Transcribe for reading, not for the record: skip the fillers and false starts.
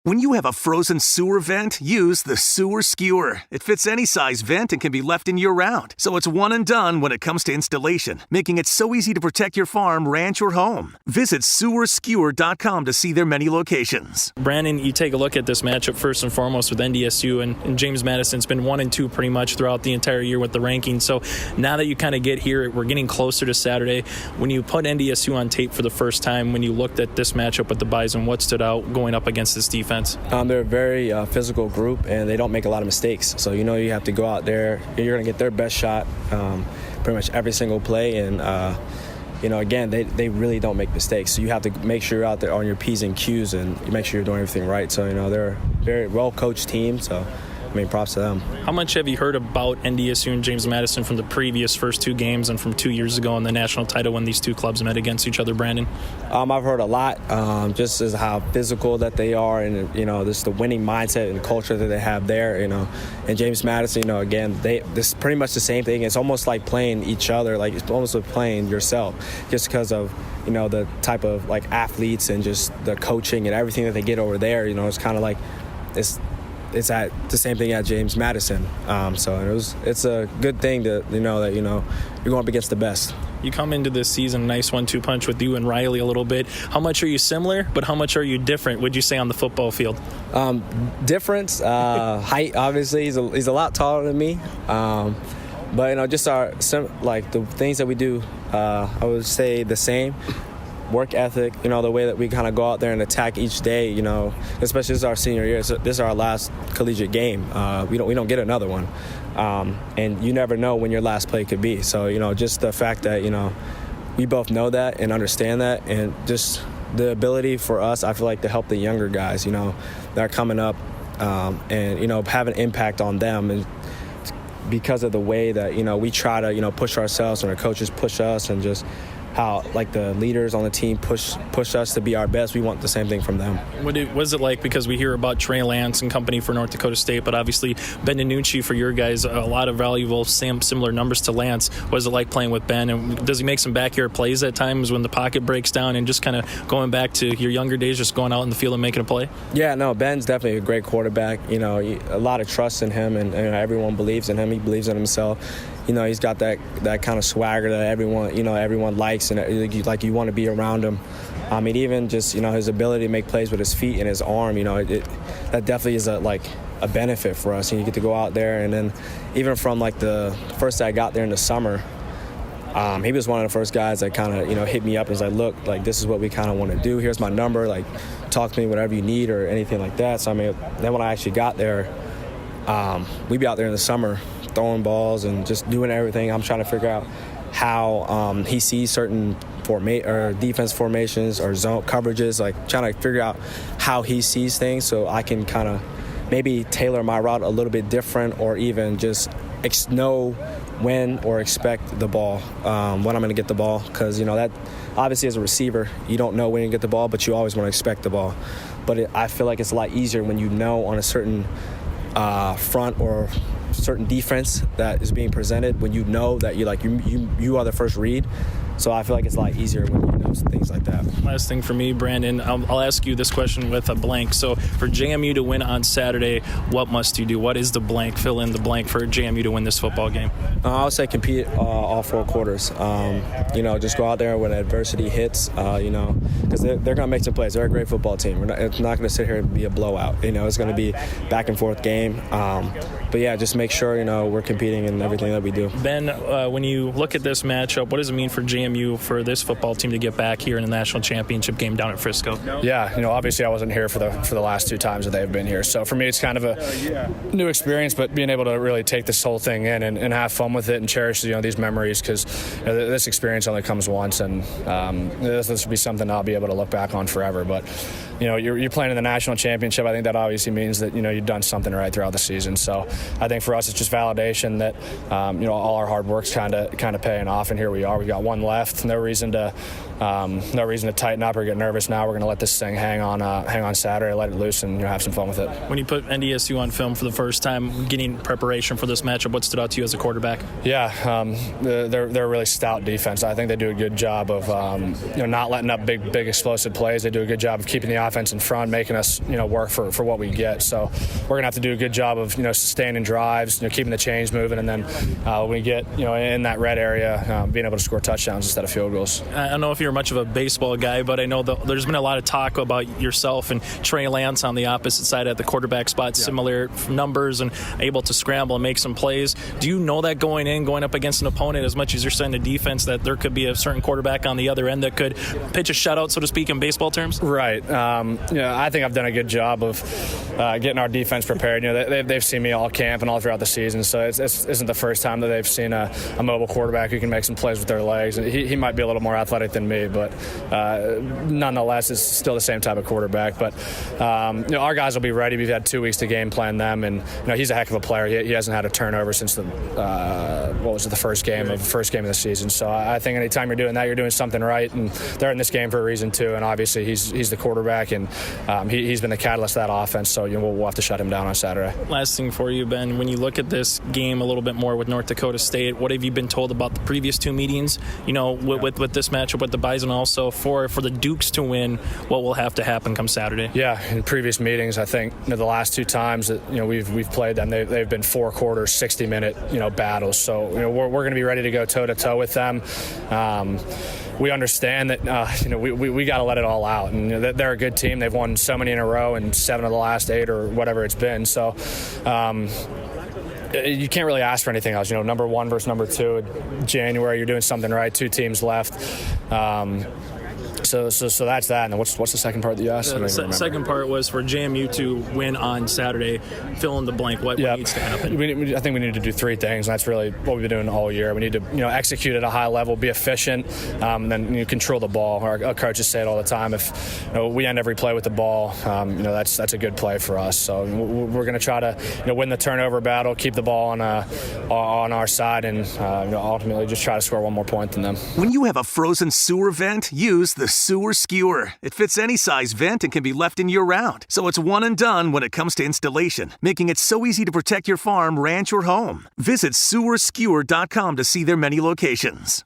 When you have a frozen sewer vent, use the Sewer Skewer. It fits any size vent and can be left in year-round, so it's one and done when it comes to installation, making it so easy to protect your farm, ranch, or home. Visit sewerskewer.com to see their many locations. Brandon, you take a look at this matchup first and foremost with NDSU, and James Madison's been 1-2 pretty much throughout the entire year with the rankings. So now that you kind of get here, we're getting closer to Saturday. When you put NDSU on tape for the first time, when you looked at this matchup with the Bison, what stood out going up against this defense? They're a very physical group, and they don't make a lot of mistakes. So, you have to go out there. You're going to get their best shot pretty much every single play. And, again, they really don't make mistakes. So you have to make sure you're out there on your P's and Q's and you make sure you're doing everything right. So, they're a very well-coached team. So, props to them. How much have you heard about NDSU and James Madison from the previous first two games and from 2 years ago in the national title when these two clubs met against each other, Brandon? I've heard a lot, just as how physical that they are and, just the winning mindset and culture that they have there, And James Madison, again, this is pretty much the same thing. It's almost like playing each other, like it's almost like playing yourself just because of, the type of, like, athletes and just the coaching and everything that they get over there. It's kind of like it's at the same thing at James Madison. So it's a good thing to that you're going up against the best. You come into this season, nice 1-2 punch with you and Riley a little bit. How much are you similar, but how much are you different, would you say, on the football field? Difference, height, obviously. He's a lot taller than me. But, just the things that we do, I would say the same. Work ethic, the way that we kind of go out there and attack each day, especially this is our senior year. So this is our last collegiate game. We don't get another one. And you never know when your last play could be. So, just the fact that, we both know that and understand that, and just the ability for us, I feel like, to help the younger guys, that are coming up and, have an impact on them. And because of the way that, we try to, push ourselves and our coaches push us, and just how, like, the leaders on the team push us to be our best. We want the same thing from them. What was it like? Because we hear about Trey Lance and company for North Dakota State, but obviously Ben DiNucci for your guys, a lot of valuable, similar numbers to Lance. What is it like playing with Ben? And does he make some backyard plays at times when the pocket breaks down, and just kind of going back to your younger days, just going out in the field and making a play? Yeah, no, Ben's definitely a great quarterback. A lot of trust in him, and everyone believes in him. He believes in himself. He's got that kind of swagger that everyone likes, and like you want to be around him. Even just, his ability to make plays with his feet and his arm, that definitely is a benefit for us. And you get to go out there, and then even from like the first day I got there in the summer, he was one of the first guys that kind of, hit me up and was like, look, like, this is what we kind of want to do. Here's my number. Like, talk to me whatever you need or anything like that. So, then when I actually got there, we'd be out there in the summer throwing balls and just doing everything. I'm trying to figure out how he sees certain defense formations or zone coverages, like trying to figure out how he sees things so I can kind of maybe tailor my route a little bit different, or even just know when or expect the ball, when I'm going to get the ball. Because, that obviously as a receiver, you don't know when you get the ball, but you always want to expect the ball. But I feel like it's a lot easier when you know on a certain front or certain defense that is being presented, when you know that you are the first read. So I feel like it's a lot easier when you know things like that. Last thing for me, Brandon, I'll ask you this question with a blank. So for JMU to win on Saturday, what must you do? What is the blank? Fill in the blank for JMU to win this football game. I would say compete all four quarters. Just go out there when adversity hits, because they're going to make some plays. They're a great football team. It's not going to sit here and be a blowout. It's going to be back and forth game. But yeah, just make sure, we're competing in everything that we do. Ben, when you look at this matchup, what does it mean for JMU, for this football team to get back here in the national championship game down at Frisco? Yeah, obviously I wasn't here for the last two times that they've been here. So for me, it's kind of a new experience, but being able to really take this whole thing in and have fun with it and cherish, these memories, because this experience only comes once, and this will be something I'll be able to look back on forever. But, you're playing in the national championship. I think that obviously means that, you've done something right throughout the season. So I think for us, it's just validation that, all our hard work's kind of paying off, and here we are. We got one left. No reason to tighten up or get nervous. Now we're going to let this thing hang on Saturday, let it loose, and have some fun with it. When you put NDSU on film for the first time, getting preparation for this matchup, what stood out to you as a quarterback? Yeah, they're a really stout defense. I think they do a good job of not letting up big explosive plays. They do a good job of keeping the offense in front, making us work for what we get. So we're gonna have to do a good job of sustaining drives, keeping the chains moving, and then when we get in that red area, being able to score touchdowns instead of field goals. I don't know if you're much of a baseball guy, but I know there's been a lot of talk about yourself and Trey Lance on the opposite side at the quarterback spot, similar numbers and able to scramble and make some plays. Do you know that going up against an opponent, as much as you're saying the defense, that there could be a certain quarterback on the other end that could pitch a shutout, so to speak, in baseball terms? Right. I think I've done a good job of getting our defense prepared. They've seen me all camp and all throughout the season, so it isn't the first time that they've seen a mobile quarterback who can make some plays with their legs. He might be a little more athletic than me, but nonetheless, it's still the same type of quarterback. But our guys will be ready. We've had 2 weeks to game plan them, and he's a heck of a player. He hasn't had a turnover since the first game of the season. So I think anytime you're doing that, you're doing something right, and they're in this game for a reason too. And obviously, he's the quarterback, and he's been the catalyst of that offense. So we'll have to shut him down on Saturday. Last thing for you, Ben, when you look at this game a little bit more with North Dakota State, what have you been told about the previous two meetings? With this matchup with the Bison, also for the Dukes to win, what will have to happen come Saturday? Yeah, in previous meetings, I think the last two times that we've played them, they've been 4 quarters, 60-minute battles. So we're going to be ready to go toe-to-toe with them. We understand that we got to let it all out, and they're a good team. They've won so many in a row, and 7 of the last 8 or whatever it's been. So you can't really ask for anything else. Number 1 versus number 2, January, you're doing something right. 2 teams left. So that's that. And then what's the second part that you asked? The second part was for JMU to win on Saturday. Fill in the blank. What needs to happen? I think we need to do 3 things, and that's really what we've been doing all year. We need to execute at a high level, be efficient, and then control the ball. Our coaches say it all the time. If we end every play with the ball, that's a good play for us. So we're going to try to win the turnover battle, keep the ball on our side, and ultimately just try to score 1 more point than them. When you have a frozen sewer vent, use the Sewer Skewer. It fits any size vent and can be left in year-round. So it's one and done when it comes to installation, making it so easy to protect your farm, ranch, or home. Visit sewerskewer.com to see their many locations.